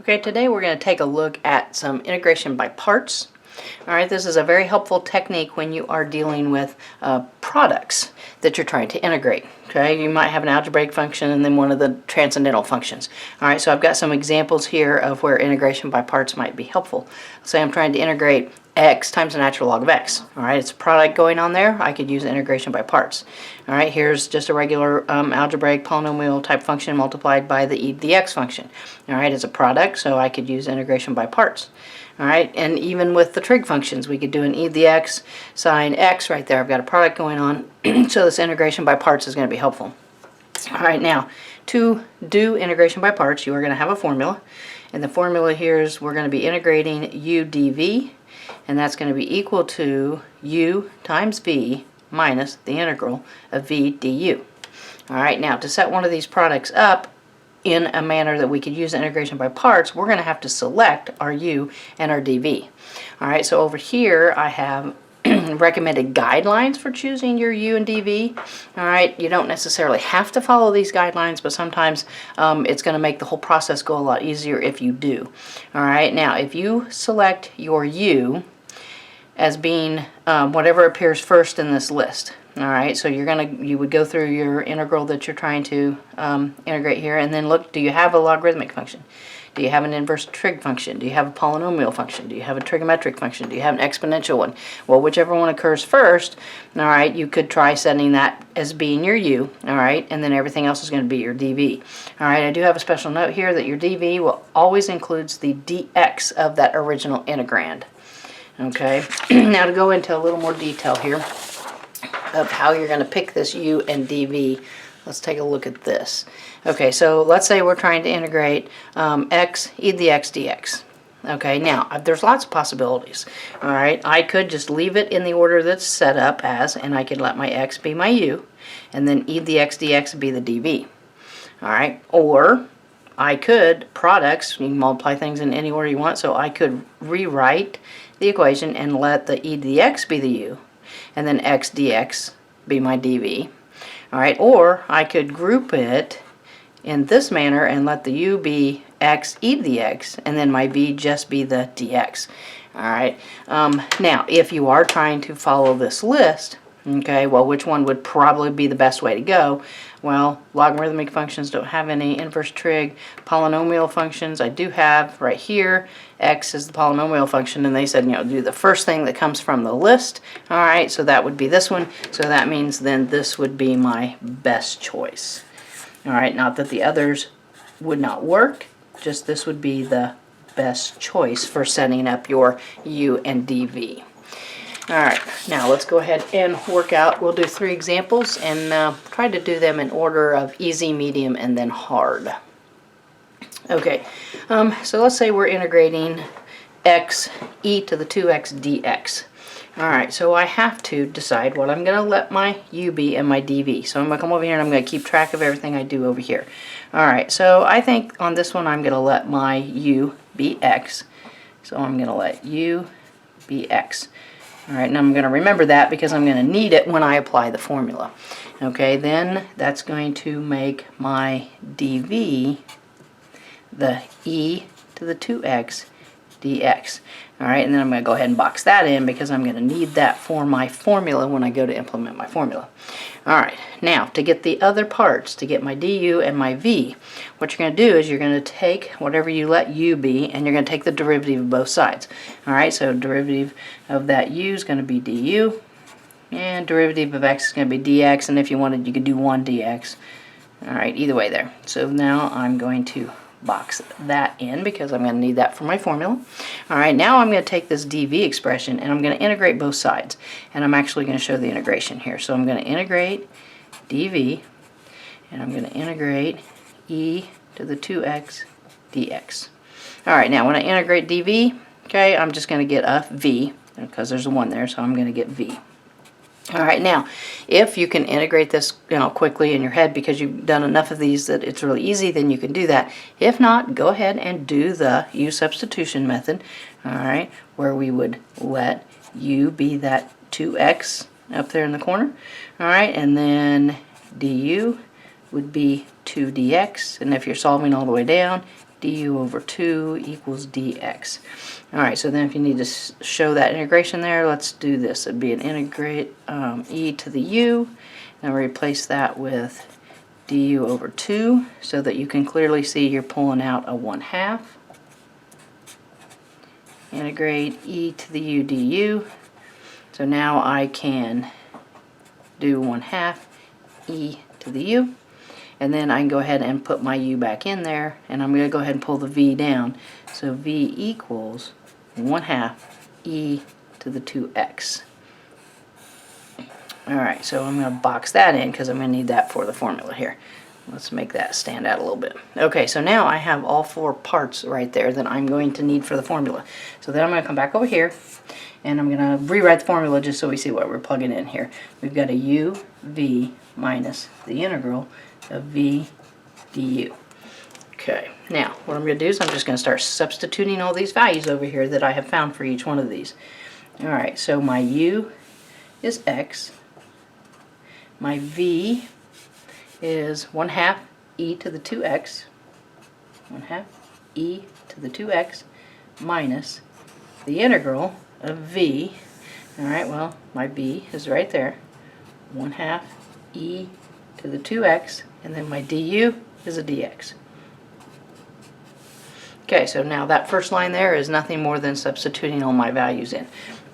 Okay, today we're going to take a look at some integration by parts. Alright, this is a very helpful technique when you are dealing with products that you're trying to integrate. Okay, you might have an algebraic function and then one of the transcendental functions. Alright, so I've got some examples here of where integration by parts might be helpful. Say I'm trying to integrate x times the natural log of x. Alright, it's a product going on there. I could use integration by parts. Alright, here's just a regular algebraic polynomial type function multiplied by the e to the x function. Alright, it's a product, so I could use integration by parts. Alright, and even with the trig functions, we could do an e to the x sine x right there. I've got a product going on, so this integration by parts is going to be helpful. Alright, now, to do integration by parts, you are going to have a formula. And the formula here is we're going to be integrating u dv, and that's going to be equal to u times v minus the integral of v du. Alright, now to set one of these products up in a manner that we could use integration by parts, we're going to have to select our u and our dv. Alright, so over here I have recommended guidelines for choosing your u and dv. Alright, you don't necessarily have to follow these guidelines, but sometimes it's going to make the whole process go a lot easier if you do. Alright, now if you select your u as being whatever appears first in this list. Alright, so you would go through your integral that you're trying to integrate here, and then look, do you have a logarithmic function? Do you have an inverse trig function? Do you have a polynomial function? Do you have a trigonometric function? Do you have an exponential one? Well, whichever one occurs first, alright, you could try setting that as being your u, alright, and then everything else is going to be your dv. Alright, I do have a special note here that your dv will always includes the dx of that original integrand. Okay, now to go into a little more detail here of how you're going to pick this u and dv, let's take a look at this. Okay, so let's say we're trying to integrate x e to the x dx. Okay, now there's lots of possibilities. Alright, I could just leave it in the order that's set up as, and I could let my x be my u, and then e to the x dx be the dv. Alright, or I could, products, you can multiply things in any order you want, so I could rewrite the equation and let the e to the x be the u, and then x dx be my dv. Alright, or I could group it in this manner and let the u be x e to the x, and then my v just be the dx. Alright, now if you are trying to follow this list, okay, well, which one would probably be the best way to go? Well, logarithmic functions don't have any inverse trig. Polynomial functions, I do have right here. X is the polynomial function, and they said, you know, do the first thing that comes from the list. Alright, so that would be this one. So that means then this would be my best choice. Alright, not that the others would not work, just this would be the best choice for setting up your u and dv. Alright, now let's go ahead and work out. We'll do 3 examples and try to do them in order of easy, medium, and then hard. Okay, so let's say we're integrating x e to the 2x dx. Alright, so I have to decide what I'm going to let my u be and my dv. So I'm going to come over here and I'm going to keep track of everything I do over here. Alright, so I think on this one I'm going to let my u be x. So I'm going to let u be x. Alright, and I'm going to remember that because I'm going to need it when I apply the formula. Okay, then that's going to make my dv the e to the 2x dx. Alright, and then I'm going to go ahead and box that in because I'm going to need that for my formula when I go to implement my formula. Alright, now to get the other parts, to get my du and my v, what you're going to do is you're going to take whatever you let u be, and you're going to take the derivative of both sides. Alright, so derivative of that u is going to be du, and derivative of x is going to be dx, and if you wanted you could do 1 dx. Alright, either way there. So now I'm going to box that in because I'm going to need that for my formula. Alright, now I'm going to take this dv expression and I'm going to integrate both sides, and I'm actually going to show the integration here. So I'm going to integrate dv, and I'm going to integrate e to the 2x dx. Alright, now when I integrate dv, okay, I'm just going to get a v because there's a 1 there, so I'm going to get v. Alright, now, if you can integrate this quickly in your head because you've done enough of these that it's really easy, then you can do that. If not, go ahead and do the U Substitution Method, alright, where we would let u be that 2x up there in the corner, alright, and then du would be 2 dx, and if you're solving all the way down, du over 2 equals dx. Alright, so then if you need to show that integration there, let's do this. It'd be an integrate e to the u, and replace that with du over 2 so that you can clearly see you're pulling out a 1/2. Integrate e to the u du. So now I can do 1/2 e to the u. And then I can go ahead and put my u back in there, and I'm going to go ahead and pull the v down. So v equals 1/2 e to the 2x. Alright, so I'm going to box that in because I'm going to need that for the formula here. Let's make that stand out a little bit. Okay, so now I have all 4 parts right there that I'm going to need for the formula. So then I'm going to come back over here, and I'm going to rewrite the formula just so we see what we're plugging in here. We've got a u v minus the integral of v du. Okay, now what I'm going to do is I'm just going to start substituting all these values over here that I have found for each one of these. Alright, so my u is x, my v is 1/2 e to the 2x, 1/2 e to the 2x minus the integral of v. Alright, well, my v is right there, 1/2 e to the 2x, and then my du is a dx. Okay, so now that first line there is nothing more than substituting all my values in.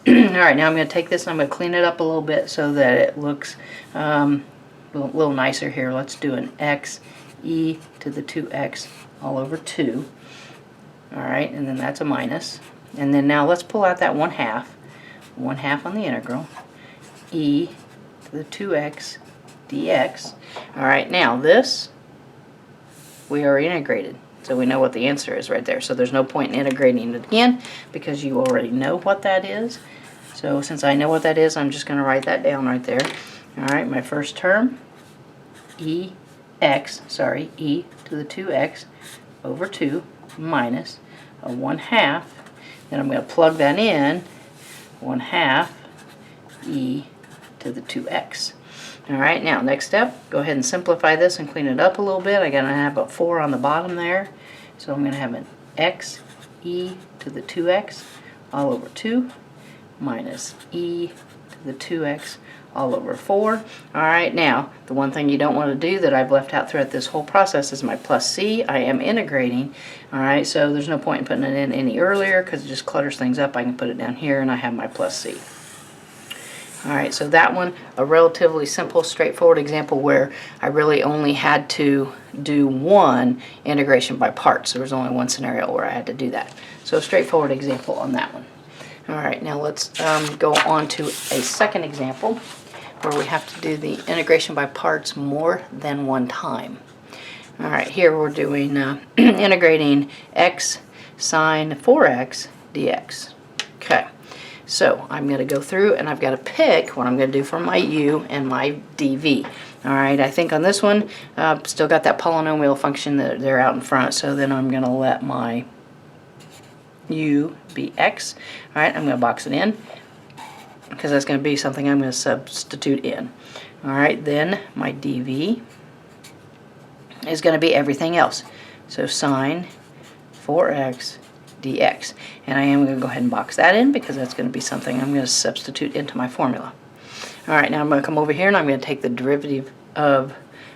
Alright, now I'm going to take this and I'm going to clean it up a little bit so that it looks a little nicer here. Let's do an x e to the 2x all over 2. Alright, and then that's a minus. And then now let's pull out that 1/2. 1/2 on the integral. E to the 2x dx. Alright, now this we already integrated. So we know what the answer is right there. So there's no point in integrating it again because you already know what that is. So since I know what that is, I'm just going to write that down right there. Alright, my first term, e to the 2x over 2 minus a 1/2. Then I'm going to plug that in, 1/2 e to the 2x. Alright, now next step, go ahead and simplify this and clean it up a little bit. I'm going to have a 4 on the bottom there. So I'm going to have an x e to the 2x all over 2 minus e to the 2x all over 4. Alright, now the one thing you don't want to do that I've left out throughout this whole process is my plus c. I am integrating. Alright, so there's no point in putting it in any earlier because it just clutters things up. I can put it down here and I have my plus c. Alright, so that one, a relatively simple, straightforward example where I really only had to do one integration by parts. There was only one scenario where I had to do that. So a straightforward example on that one. Alright, now let's go on to a second example where we have to do the integration by parts more than one time. Alright, here we're doing integrating x sine 4x dx. Okay. So I'm going to go through and I've got to pick what I'm going to do for my u and my dv. Alright, I think on this one, still got that polynomial function that they're out in front, so then I'm going to let my u be x. Alright, I'm going to box it in because that's going to be something I'm going to substitute in. Alright, then my dv is going to be everything else. So sine 4x dx. And I am going to go ahead and box that in because that's going to be something I'm going to substitute into my formula. Alright, now I'm going to come over here and I'm going to take the derivative of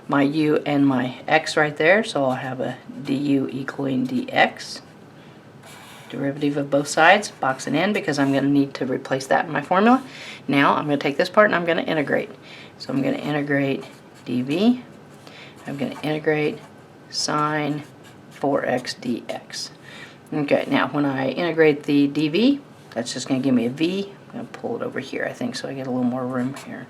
my u and my x right there. So I'll have a du equaling dx. Derivative of both sides, box it in because I'm going to need to replace that in my formula. Now I'm going to take this part and I'm going to integrate. So I'm going to integrate dv. I'm going to integrate sine 4x dx. Okay, now when I integrate the dv, that's just going to give me a v. I'm going to pull it over here, I think, so I get a little more room here.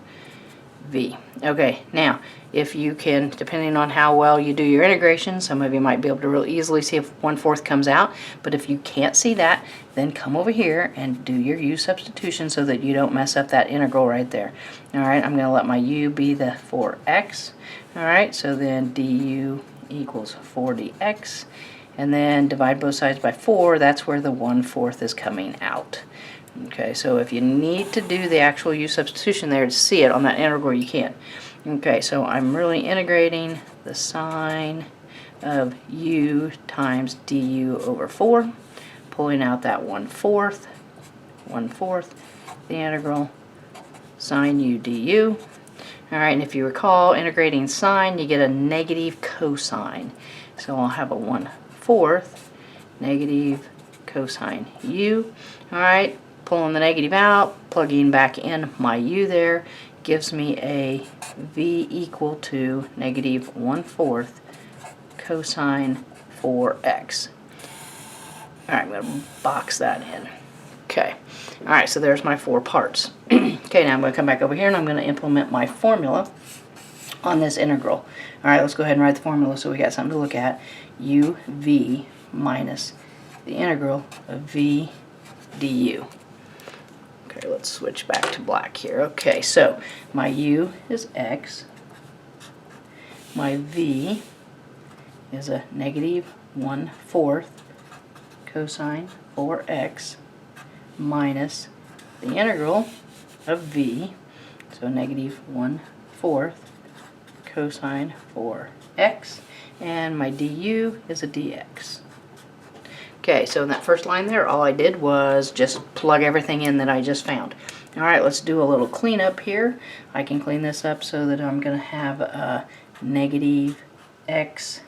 V. Okay, now, if you can, depending on how well you do your integration, some of you might be able to real easily see if 1/4 comes out, but if you can't see that, then come over here and do your u substitution so that you don't mess up that integral right there. Alright, I'm going to let my u be the 4x. Alright, so then du equals 4dx. And then divide both sides by 4, that's where the 1/4 is coming out. Okay, so if you need to do the actual u substitution there to see it on that integral, you can. Okay, so I'm really integrating the sine of u times du over 4, pulling out that 1/4, the integral sine u du. All right, and if you recall, integrating sine, you get a negative cosine. So I'll have a 1/4 negative cosine u. All right, pulling the negative out, plugging back in my u there, gives me a v equal to negative 1/4 cosine 4x. All right, I'm going to box that in. Okay. All right, so there's my 4 parts. Okay, now I'm going to come back over here and I'm going to implement my formula on this integral. All right, let's go ahead and write the formula so we got something to look at. uv minus the integral of v du. Okay, let's switch back to black here. Okay, so my u is x. My v is a negative 1/4 cosine 4x minus the integral of v, so negative 1/4 cosine 4x, and my du is a dx. Okay, so in that first line there, all I did was just plug everything in that I just found. All right, let's do a little cleanup here. I can clean this up so that I'm going to have a negative x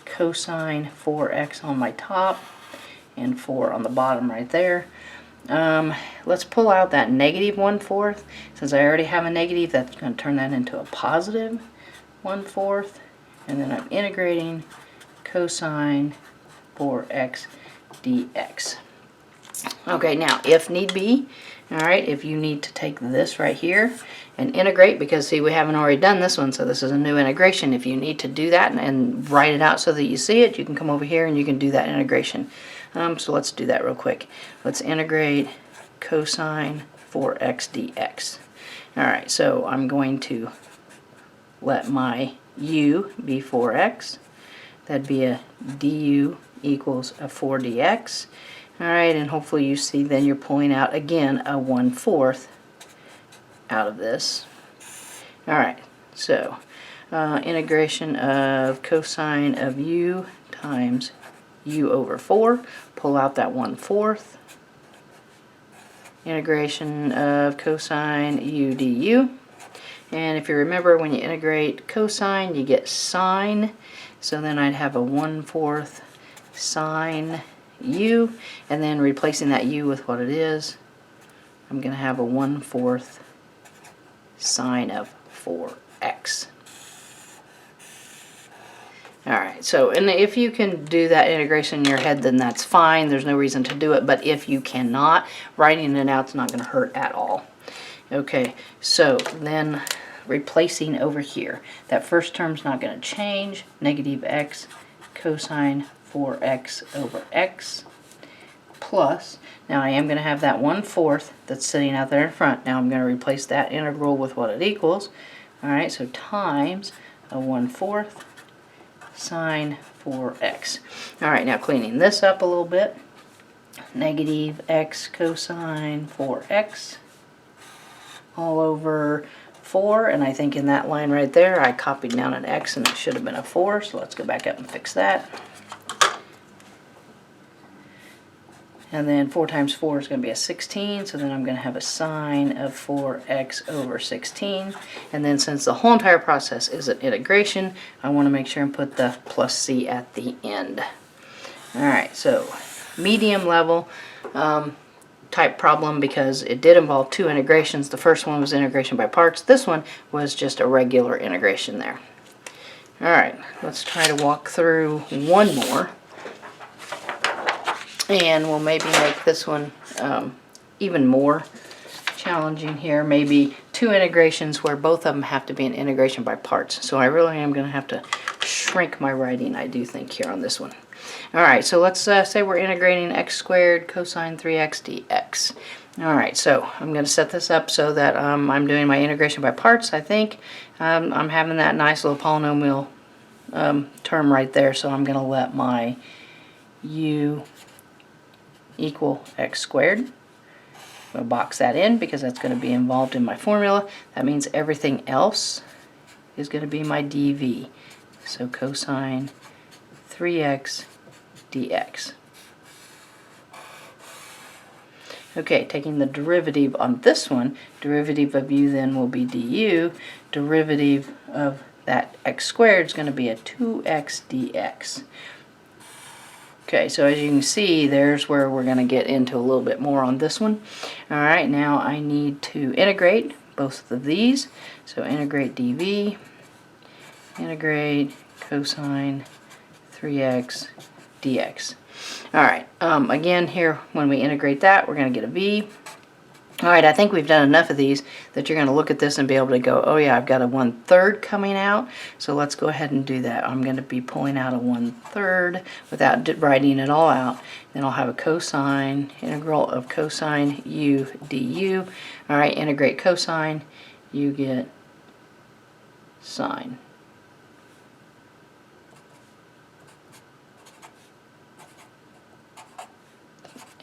cosine 4x on my top and 4 on the bottom right there. Let's pull out that negative 1/4. Since I already have a negative, that's going to turn that into a positive 1/4. And then I'm integrating cosine 4x dx. Okay, now if need be, all right, if you need to take this right here and integrate, because see, we haven't already done this one, so this is a new integration. If you need to do that and write it out so that you see it, you can come over here and you can do that integration. So let's do that real quick. Let's integrate cosine 4x dx. All right, so I'm going to let my u be 4x. That'd be a du equals a 4 dx. All right, and hopefully you see then you're pulling out again a 1/4 out of this. All right, so integration of cosine of u times u over 4, pull out that 1/4. Integration of cosine u du. And if you remember, when you integrate cosine, you get sine. So then I'd have a 1/4 sine u, and then replacing that u with what it is, I'm going to have a 1/4 sine of 4x. Alright, so and if you can do that integration in your head, then that's fine. There's no reason to do it, but if you cannot, writing it out is not going to hurt at all. Okay, so then replacing over here, that first term's not going to change. Negative x cosine 4x over x plus, now I am going to have that 1/4 that's sitting out there in front. Now I'm going to replace that integral with what it equals. Alright, so times a 1/4 sine 4x. Alright, now cleaning this up a little bit. Negative x cosine 4x all over 4, and I think in that line right there I copied down an x and it should have been a 4, so let's go back up and fix that. And then 4 times 4 is going to be a 16, so then I'm going to have a sine of 4x over 16. And then since the whole entire process is an integration, I want to make sure and put the plus c at the end. Alright, so medium level type problem, because it did involve 2 integrations. The first one was integration by parts. This one was just a regular integration there. Alright, let's try to walk through one more. And we'll maybe make this one even more challenging here. Maybe 2 integrations where both of them have to be an integration by parts. So I really am going to have to shrink my writing, I do think, here on this one. Alright, so let's say we're integrating x squared cosine 3x dx. Alright, so I'm going to set this up so that I'm doing my integration by parts, I think. I'm having that nice little polynomial term right there, so I'm going to let my u equal x squared. I'm going to box that in because that's going to be involved in my formula. That means everything else is going to be my dv. So cosine 3x dx. Okay, taking the derivative on this one, derivative of u then will be du. Derivative of that x squared is going to be a 2x dx. Okay, so as you can see, there's where we're going to get into a little bit more on this one. Alright, now I need to integrate both of these. So integrate dv, integrate cosine 3x dx. Alright, again here when we integrate that, we're going to get a v. Alright, I think we've done enough of these that you're going to look at this and be able to go, oh yeah, I've got a 1/3 coming out, so let's go ahead and do that. I'm going to be pulling out a 1/3 without writing it all out. Then I'll have a cosine, integral of cosine u du. Alright, integrate cosine, you get sine.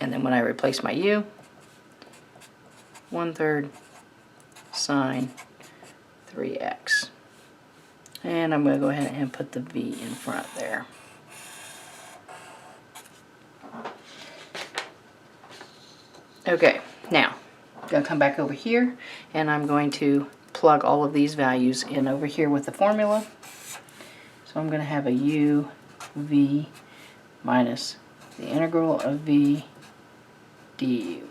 And then when I replace my u, 1/3 sine 3x. And I'm going to go ahead and put the v in front there. Okay, now I'm going to come back over here and I'm going to plug all of these values in over here with the formula. So I'm going to have a u v minus the integral of v du.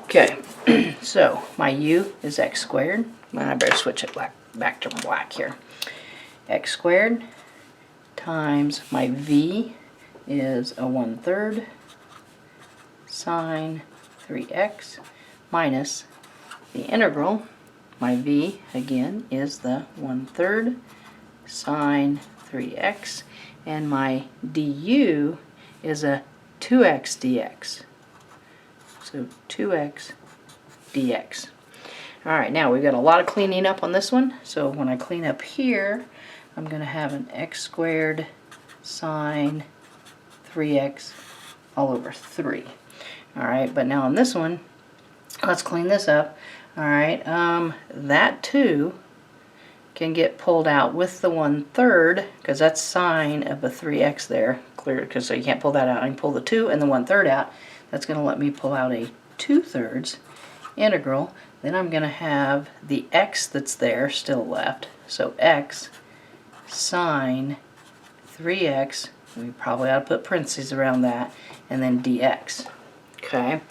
Okay, so my u is x squared. I better switch it back to black here. X squared times my v is a 1/3 sine 3x minus the integral. My v again is the 1/3 sine 3x, and my du is a 2x dx. So 2x dx. Alright, now we've got a lot of cleaning up on this one. So when I clean up here, I'm going to have an x squared sine 3x all over 3. Alright, but now on this one, let's clean this up. Alright, that 2 can get pulled out with the 1/3, because that's sine of a 3x there. Clear, because so you can't pull that out. I can pull the 2 and the 1/3 out. That's going to let me pull out a 2/3 integral. Then I'm going to have the x that's there still left. So x sine 3x, we probably ought to put parentheses around that, and then dx. Okay.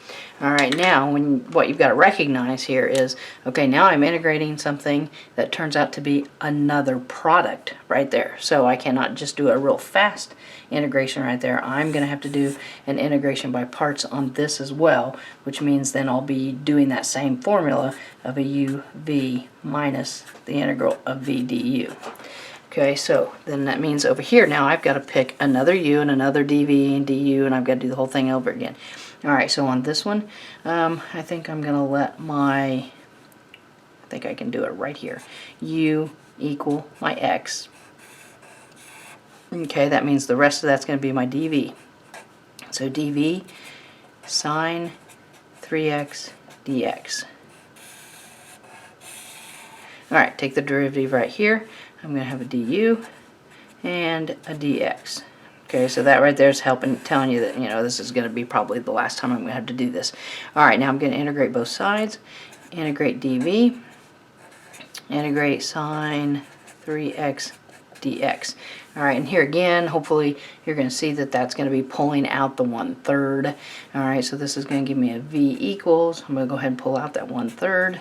Alright, now what you've got to recognize here is, okay, now I'm integrating something that turns out to be another product right there. So I cannot just do a real fast integration right there. I'm going to have to do an integration by parts on this as well, which means then I'll be doing that same formula of a u v minus the integral of v du. Okay, so then that means over here now I've got to pick another u and another dv and du, and I've got to do the whole thing over again. Alright, so on this one, I think I'm going to let I think I can do it right here. U equal my x. Okay, that means the rest of that's going to be my dv. So dv sine 3x dx. Alright, take the derivative right here. I'm going to have a du and a dx. Okay, so that right there is telling you that, this is going to be probably the last time I'm going to have to do this. Alright, now I'm going to integrate both sides. Integrate dv. Integrate sine 3x dx. Alright, and here again, hopefully you're going to see that that's going to be pulling out the 1/3. Alright, so this is going to give me a v equals. I'm going to go ahead and pull out that 1/3.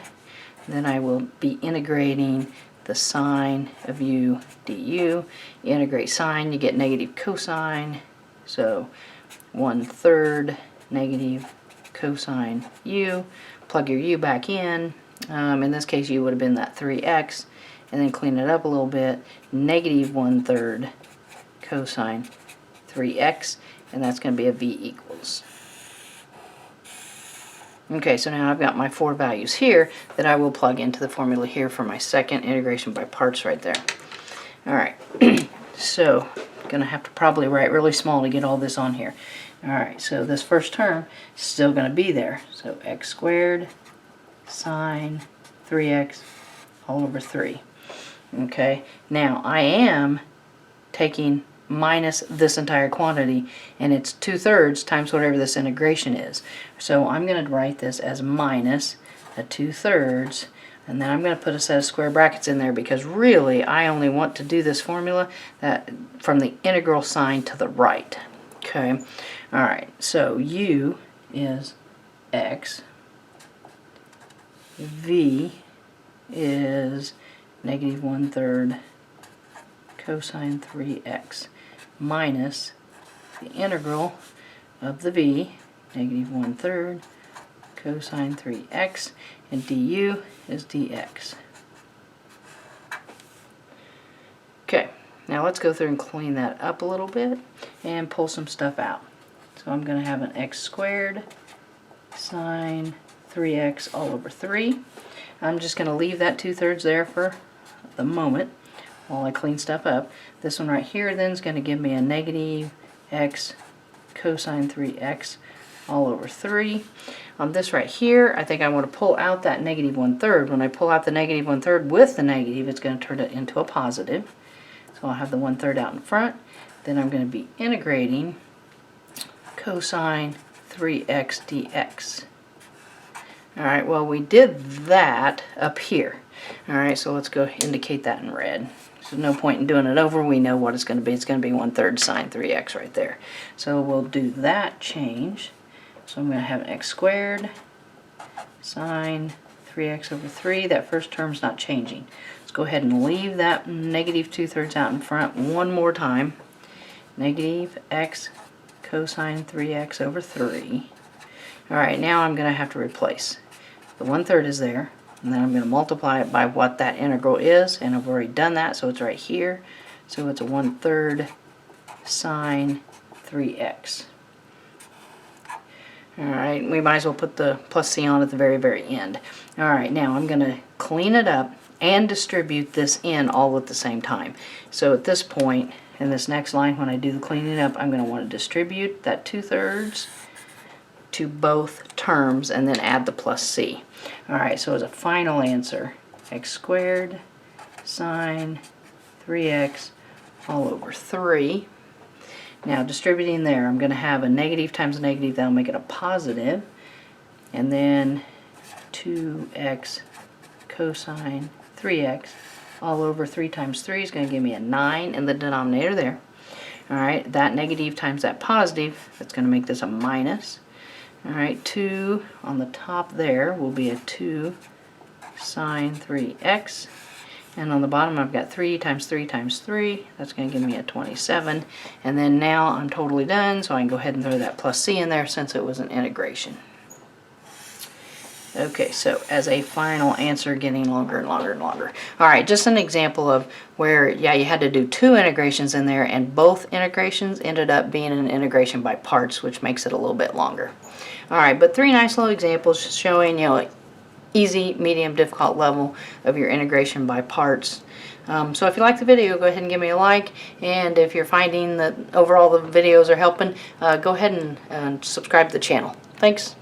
Then I will be integrating the sine of u du. You integrate sine, you get negative cosine. So 1/3 negative cosine u. Plug your u back in. In this case, u would have been that 3x. And then clean it up a little bit. Negative 1/3 cosine 3x. And that's going to be a v equals. Okay, so now I've got my 4 values here that I will plug into the formula here for my second integration by parts right there. Alright, so I'm going to have to probably write really small to get all this on here. Alright, so this first term is still going to be there. So x squared sine 3x all over 3. Okay, now I am taking minus this entire quantity, and it's 2/3 times whatever this integration is. So I'm going to write this as minus a 2/3, and then I'm going to put a set of square brackets in there because really I only want to do this formula that from the integral sign to the right. Okay, alright, so u is x, v is negative 1/3 cosine 3x minus the integral of the v, negative 1/3 cosine 3x, and du is dx. Okay, now let's go through and clean that up a little bit and pull some stuff out. So I'm going to have an x squared sine 3x all over 3. I'm just going to leave that 2/3 there for the moment while I clean stuff up. This one right here then is going to give me a negative x cosine 3x all over 3. On this right here, I think I want to pull out that negative 1/3. When I pull out the negative 1/3 with the negative, it's going to turn it into a positive. So I'll have the 1/3 out in front. Then I'm going to be integrating cosine 3x dx. Alright, well we did that up here. Alright, so let's go indicate that in red. So no point in doing it over. We know what it's going to be. It's going to be 1/3 sine 3x right there. So we'll do that change. So I'm going to have an x squared sine 3x over 3. That first term's not changing. Let's go ahead and leave that negative 2/3 out in front one more time. Negative x cosine 3x over 3. Alright, now I'm going to have to replace. The 1/3 is there, and then I'm going to multiply it by what that integral is, and I've already done that, so it's right here. So it's a 1/3 sine 3x. Alright, we might as well put the plus c on at the very, very end. Alright, now I'm going to clean it up and distribute this in all at the same time. So at this point, in this next line, when I do the cleaning up, I'm going to want to distribute that 2/3 to both terms and then add the plus c. Alright, so as a final answer, x squared sine 3x all over 3. Now distributing there, I'm going to have a negative times a negative, that'll make it a positive, and then 2x cosine 3x all over 3 times 3 is going to give me a 9 in the denominator there. Alright, that negative times that positive, that's going to make this a minus. Alright, 2 on the top there will be a 2 sine 3x. And on the bottom I've got 3 times 3 times 3. That's going to give me a 27. And then now I'm totally done, so I can go ahead and throw that plus c in there since it was an integration. Okay, so as a final answer, getting longer and longer and longer. Alright, just an example of where, yeah, you had to do 2 integrations in there, and both integrations ended up being an integration by parts, which makes it a little bit longer. Alright, but 3 nice little examples showing, you know, easy, medium, difficult level of your integration by parts. So if you like the video, go ahead and give me a like, and if you're finding that overall the videos are helping, go ahead and subscribe to the channel. Thanks.